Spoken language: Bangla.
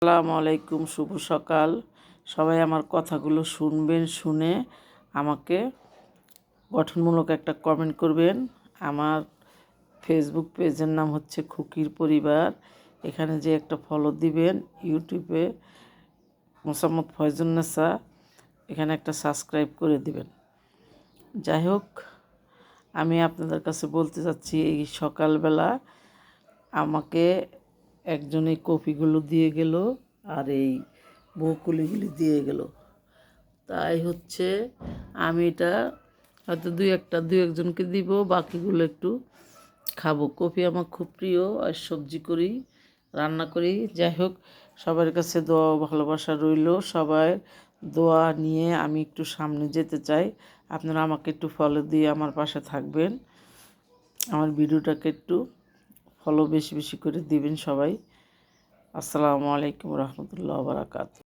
আসসালামু আলাইকুম, শুভ সকাল। সবাই আমার কথাগুলো শুনবেন, শুনে আমাকে গঠনমূলক একটা কমেন্ট করবেন। আমার ফেসবুক পেজের নাম হচ্ছে খুকির পরিবার। এখানে যে একটা ফলো দিবেন। ইউটিউবে মোসাম্মদ ফয়জুন্নেসা, এখানে একটা সাবস্ক্রাইব করে দিবেন। যাই হোক, আমি আপনাদের কাছে বলতে চাচ্ছি, এই সকালবেলা আমাকে একজন এই কপিগুলো দিয়ে গেল আর এই বকুলিগুলি দিয়ে গেল। তাই হচ্ছে আমি এটা হয়তো দু একজনকে দিব, বাকিগুলো একটু খাবো। কপি আমার খুব প্রিয়, আর সবজি করি, রান্না করি। যাই হোক, সবার কাছে দোয়া ভালোবাসা রইল। সবাই দোয়া নিয়ে আমি একটু সামনে যেতে চাই। আপনারা আমাকে একটু ফলো দিয়ে আমার পাশে থাকবেন। আমার ভিডিওটাকে একটু ফলো বেশি বেশি করে দিবেন সবাই। আসসালামু আলাইকুম রহমতুল্লাহ বারাকাতুহু।